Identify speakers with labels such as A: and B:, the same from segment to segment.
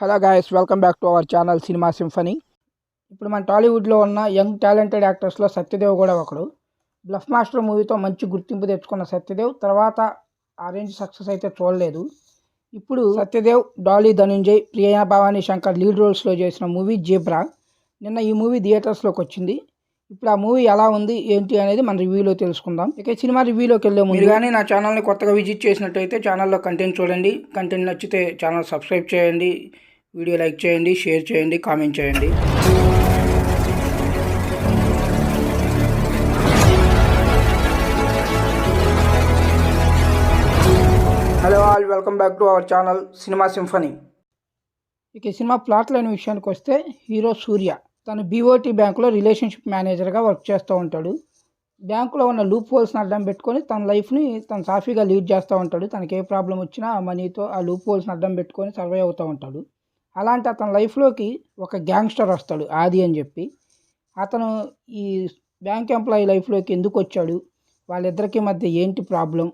A: Hello guys, welcome back to our channel cinema symphony. ఇప్పుడు మన టాలీవుడ్లో ఉన్న యంగ్ టాలెంటెడ్ యాక్టర్స్లో సత్యదేవ్ కూడా ఒకడు. బ్లఫ్ మాస్టర్ మూవీతో మంచి గుర్తింపు తెచ్చుకున్న సత్యదేవ్ తర్వాత ఆ రేంజ్ సక్సెస్ అయితే చూడలేదు. ఇప్పుడు సత్యదేవ్, డాలీ ధనుంజయ్, ప్రియా భవానీ శంకర్ లీడ్ రోల్స్లో చేసిన మూవీ జీబ్రా. నిన్న ఈ మూవీ థియేటర్స్లోకి వచ్చింది. ఇప్పుడు ఆ మూవీ ఎలా ఉంది ఏంటి అనేది మన రివ్యూలో తెలుసుకుందాం. ఇక సినిమా రివ్యూలోకి వెళ్ళే ముందు కానీ నా ఛానల్ని కొత్తగా విజిట్ చేసినట్టయితే ఛానల్లో కంటెంట్ చూడండి. కంటెంట్ నచ్చితే ఛానల్ సబ్స్క్రైబ్ చేయండి, వీడియో లైక్ చేయండి, షేర్ చేయండి, కామెంట్ చేయండి. Hello all, welcome back to our channel cinema symphony. ఇక ఈ సినిమా ప్లాట్ లైన్ విషయానికి వస్తే, హీరో సూర్య తన బీఓటీ బ్యాంకులో రిలేషన్షిప్ మేనేజర్గా వర్క్ చేస్తూ ఉంటాడు. బ్యాంకులో ఉన్న లూప్ హోల్స్ని అడ్డం పెట్టుకొని తన లైఫ్ని తను సాఫీగా లీడ్ చేస్తూ ఉంటాడు. తనకి ఏ ప్రాబ్లం వచ్చినా ఆ మనీతో ఆ లూప్ హోల్స్ని అడ్డం పెట్టుకొని సర్వే అవుతూ ఉంటాడు. అలాంటి అతని లైఫ్లోకి ఒక గ్యాంగ్స్టర్ వస్తాడు, ఆది అని చెప్పి. అతను ఈ బ్యాంక్ ఎంప్లాయీ లైఫ్లోకి ఎందుకు వచ్చాడు, వాళ్ళిద్దరికి మధ్య ఏంటి ప్రాబ్లం,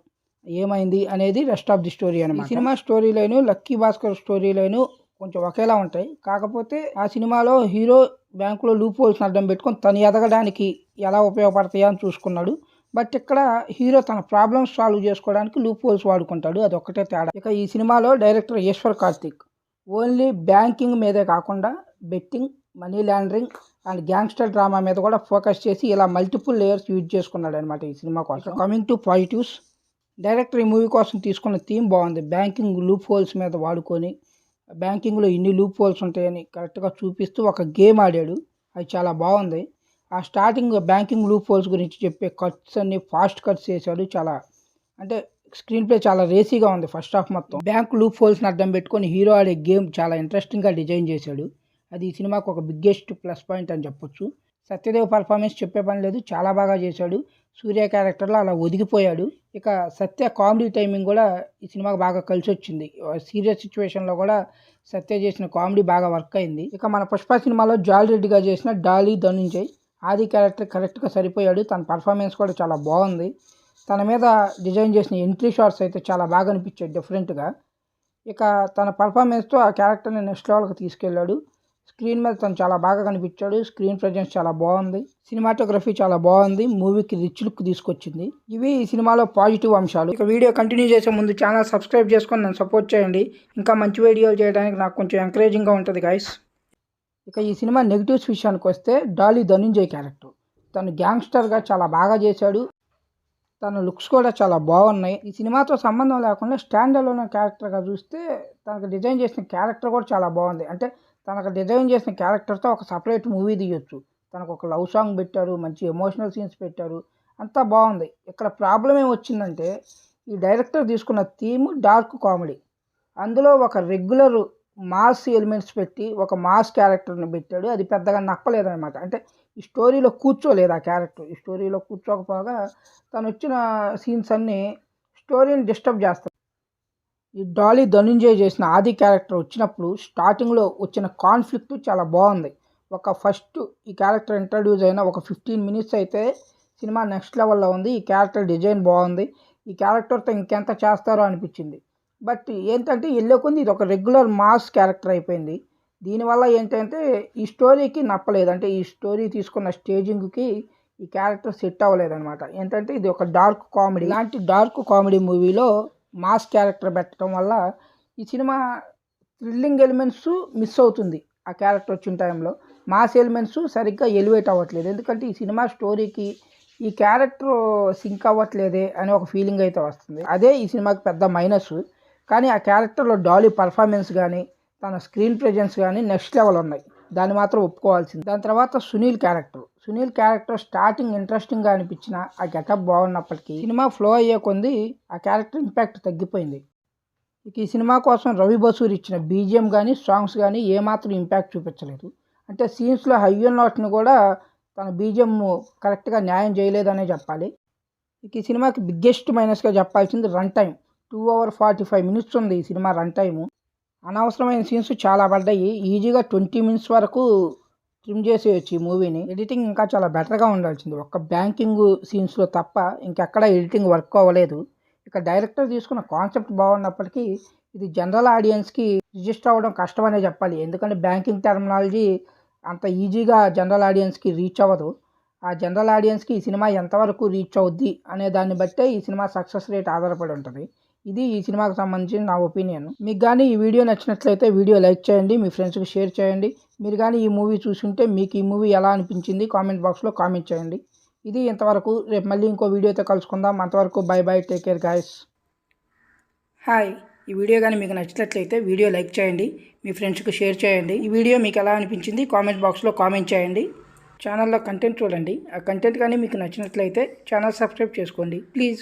A: ఏమైంది అనేది రెస్ట్ ఆఫ్ ది స్టోరీ అనమాట. Cinema story line lucky Bhaskar story line కొంచెం ఒకేలా ఉంటాయి. కాకపోతే ఆ సినిమాలో హీరో బ్యాంకులో లూప్ హోల్స్ని అడ్డం పెట్టుకొని తను ఎదగడానికి ఎలా ఉపయోగపడతాయో అని చూసుకున్నాడు. బట్ ఇక్కడ హీరో తన ప్రాబ్లమ్స్ సాల్వ్ చేసుకోవడానికి లూప్ హోల్స్ వాడుకుంటాడు, అది ఒక్కటే తేడా. ఇక ఈ సినిమాలో director Eshwar Karthik only banking మీదే కాకుండా betting, money laundering and gangster drama మీద కూడా ఫోకస్ చేసి ఇలా మల్టిపుల్ లేయర్స్ యూజ్ చేసుకున్నాడు అనమాట ఈ సినిమా కోసం. కమింగ్ టు పాజిటివ్స్, డైరెక్టర్ ఈ మూవీ కోసం తీసుకున్న థీమ్ బాగుంది. బ్యాంకింగ్ లూప్ హోల్స్ మీద వాడుకొని బ్యాంకింగ్లో ఇన్ని లూప్ హోల్స్ ఉంటాయని కరెక్ట్గా చూపిస్తూ ఒక గేమ్ ఆడాడు, అది చాలా బాగుంది. ఆ స్టార్టింగ్ బ్యాంకింగ్ లూప్ హోల్స్ గురించి చెప్పే కట్స్ అన్ని ఫాస్ట్ కట్స్ చేశాడు. చాలా అంటే స్క్రీన్ ప్లే చాలా రేసీగా ఉంది ఫస్ట్ హాఫ్ మొత్తం. బ్యాంక్ లూప్ హోల్స్ని అడ్డం పెట్టుకొని హీరో ఆడే గేమ్ చాలా ఇంట్రెస్టింగ్గా డిజైన్ చేశాడు. అది ఈ సినిమాకు ఒక బిగ్గెస్ట్ ప్లస్ పాయింట్ అని చెప్పొచ్చు. సత్యదేవ్ పర్ఫార్మెన్స్ చెప్పే పని లేదు, చాలా బాగా చేశాడు. సూర్య క్యారెక్టర్లో అలా ఒదిగిపోయాడు. ఇక సత్య కామెడీ టైమింగ్ కూడా ఈ సినిమాకు బాగా కలిసి వచ్చింది. సీరియస్ సిచ్యువేషన్లో కూడా సత్య చేసిన కామెడీ బాగా వర్క్ అయింది. ఇక మన పుష్ప సినిమాలో జాల్ రెడ్డిగా చేసిన డాలీ ధనుంజయ్ ఆది క్యారెక్టర్ కరెక్ట్గా సరిపోయాడు. తన పర్ఫార్మెన్స్ కూడా చాలా బాగుంది. తన మీద డిజైన్ చేసిన ఎంట్రీ షాట్స్ అయితే చాలా బాగా అనిపించాయి డిఫరెంట్గా. ఇక తన పర్ఫార్మెన్స్తో ఆ క్యారెక్టర్ని నెక్స్ట్ లెవెల్కి తీసుకెళ్ళాడు. స్క్రీన్ మీద తను చాలా బాగా కనిపించాడు. స్క్రీన్ ప్రజెన్స్ చాలా బాగుంది, సినిమాటోగ్రఫీ చాలా బాగుంది, మూవీకి రిచ్ లుక్ తీసుకొచ్చింది. ఇవి ఈ సినిమాలో పాజిటివ్ అంశాలు. ఇక వీడియో కంటిన్యూ చేసే ముందు ఛానల్ సబ్స్క్రైబ్ చేసుకొని నన్ను సపోర్ట్ చేయండి. ఇంకా మంచి వీడియోలు చేయడానికి నాకు కొంచెం ఎంకరేజింగ్గా ఉంటుంది గైస్. ఇక ఈ సినిమా నెగిటివ్స్ విషయానికి వస్తే, డాలీ ధనుంజయ్ క్యారెక్టర్ తను గ్యాంగ్స్టర్గా చాలా బాగా చేశాడు. తన లుక్స్ కూడా చాలా బాగున్నాయి. ఈ సినిమాతో సంబంధం లేకుండా స్టాండ్ అలోన్ క్యారెక్టర్గా చూస్తే తనకు డిజైన్ చేసిన క్యారెక్టర్ కూడా చాలా బాగుంది. అంటే తనకు డిజైన్ చేసిన క్యారెక్టర్తో ఒక సపరేట్ మూవీ తీయొచ్చు. తనకు ఒక లవ్ సాంగ్ పెట్టారు, మంచి ఎమోషనల్ సీన్స్ పెట్టారు, అంతా బాగుంది. ఇక్కడ ప్రాబ్లం ఏమొచ్చిందంటే, ఈ డైరెక్టర్ తీసుకున్న థీమ్ డార్క్ కామెడీ. అందులో ఒక రెగ్యులర్ మాస్ ఎలిమెంట్స్ పెట్టి ఒక మాస్ క్యారెక్టర్ని పెట్టాడు. అది పెద్దగా నప్పలేదన్నమాట. అంటే ఈ స్టోరీలో కూర్చోలేదు ఆ క్యారెక్టర్. ఈ స్టోరీలో కూర్చోకపోగా తను వచ్చిన సీన్స్ అన్నీ స్టోరీని డిస్టర్బ్ చేస్తాయి. ఈ డాలీ ధనుంజయ్ చేసిన ఆది క్యారెక్టర్ వచ్చినప్పుడు స్టార్టింగ్లో వచ్చిన కాన్ఫ్లిక్ట్ చాలా బాగుంది. ఒక ఫస్ట్ ఈ క్యారెక్టర్ ఇంట్రడ్యూస్ అయిన ఒక 15 మినిట్స్ అయితే సినిమా నెక్స్ట్ లెవెల్లో ఉంది. ఈ క్యారెక్టర్ డిజైన్ బాగుంది. ఈ క్యారెక్టర్తో ఇంకెంత చేస్తారో అనిపించింది. బట్ ఏంటంటే వెళ్ళే కొద్ది ఇది ఒక రెగ్యులర్ మాస్ క్యారెక్టర్ అయిపోయింది. దీనివల్ల ఏంటంటే ఈ స్టోరీకి నప్పలేదు. అంటే ఈ స్టోరీ తీసుకున్న స్టేజింగ్కి ఈ క్యారెక్టర్ సెట్ అవ్వలేదన్నమాట. ఏంటంటే ఇది ఒక డార్క్ కామెడీ. ఇలాంటి డార్క్ కామెడీ మూవీలో మాస్ క్యారెక్టర్ పెట్టడం వల్ల ఈ సినిమా థ్రిల్లింగ్ ఎలిమెంట్స్ మిస్ అవుతుంది. ఆ క్యారెక్టర్ వచ్చిన టైంలో మాస్ ఎలిమెంట్స్ సరిగ్గా ఎలివేట్ అవ్వట్లేదు. ఎందుకంటే ఈ సినిమా స్టోరీకి ఈ క్యారెక్టర్ సింక్ అవ్వట్లేదే అని ఒక ఫీలింగ్ అయితే వస్తుంది. అదే ఈ సినిమాకి పెద్ద మైనస్. కానీ ఆ క్యారెక్టర్లో డాలీ పర్ఫార్మెన్స్ కానీ తన స్క్రీన్ ప్రెజెన్స్ కానీ నెక్స్ట్ లెవెల్ ఉన్నాయి, దాన్ని మాత్రం ఒప్పుకోవాల్సింది. దాని తర్వాత సునీల్ క్యారెక్టర్ స్టార్టింగ్ ఇంట్రెస్టింగ్గా అనిపించిన ఆ గెటప్ బాగున్నప్పటికీ సినిమా ఫ్లో అయ్యే కొంది ఆ క్యారెక్టర్ ఇంపాక్ట్ తగ్గిపోయింది. ఇక ఈ సినిమా కోసం రవి బసూర్ ఇచ్చిన బీజిఎం కానీ సాంగ్స్ కానీ ఏమాత్రం ఇంపాక్ట్ చూపించలేదు. అంటే సీన్స్లో హై నోట్ని కూడా తన బీజిఎం కరెక్ట్గా న్యాయం చేయలేదనే చెప్పాలి. ఇక ఈ సినిమాకి బిగ్గెస్ట్ మైనస్గా చెప్పాల్సింది రన్ టైం. 2 hours 45 minutes ఉంది ఈ సినిమా రన్ టైము. అనవసరమైన సీన్స్ చాలా పడ్డాయి. ఈజీగా 20 minutes వరకు ట్రిమ్ చేసేయచ్చు ఈ మూవీని. ఎడిటింగ్ ఇంకా చాలా బెటర్గా ఉండాల్సింది. ఒక్క బ్యాంకింగ్ సీన్స్లో తప్ప ఇంకెక్కడ ఎడిటింగ్ వర్క్ అవ్వలేదు. ఇక డైరెక్టర్ తీసుకున్న కాన్సెప్ట్ బాగున్నప్పటికీ ఇది జనరల్ ఆడియన్స్కి రిజిస్టర్ అవ్వడం కష్టమనే చెప్పాలి. ఎందుకంటే బ్యాంకింగ్ టెర్మినాలజీ అంత ఈజీగా జనరల్ ఆడియన్స్కి రీచ్ అవ్వదు. ఆ జనరల్ ఆడియన్స్కి ఈ సినిమా ఎంతవరకు రీచ్ అవుద్ది అనే దాన్ని బట్టే ఈ సినిమా సక్సెస్ రేట్ ఆధారపడి ఉంటుంది. ఇది ఈ సినిమాకి సంబంధించిన నా ఒపీనియన్. మీకు కానీ ఈ వీడియో నచ్చినట్లయితే వీడియో లైక్ చేయండి, మీ ఫ్రెండ్స్కి షేర్ చేయండి. మీరు కానీ ఈ మూవీ చూసుంటే మీకు ఈ మూవీ ఎలా అనిపించింది కామెంట్ బాక్స్లో కామెంట్ చేయండి. ఇది ఇంతవరకు. రేపు మళ్ళీ ఇంకో వీడియోతో కలుసుకుందాం. అంతవరకు by by, take care guys. Hi, ఈ వీడియో కానీ మీకు నచ్చినట్లయితే వీడియో లైక్ చేయండి, మీ ఫ్రెండ్స్కి షేర్ చేయండి. ఈ వీడియో మీకు ఎలా అనిపించింది కామెంట్ బాక్స్లో కామెంట్ చేయండి. ఛానల్లో కంటెంట్ చూడండి. ఆ కంటెంట్ కానీ మీకు నచ్చినట్లయితే ఛానల్ సబ్స్క్రైబ్ చేసుకోండి ప్లీజ్.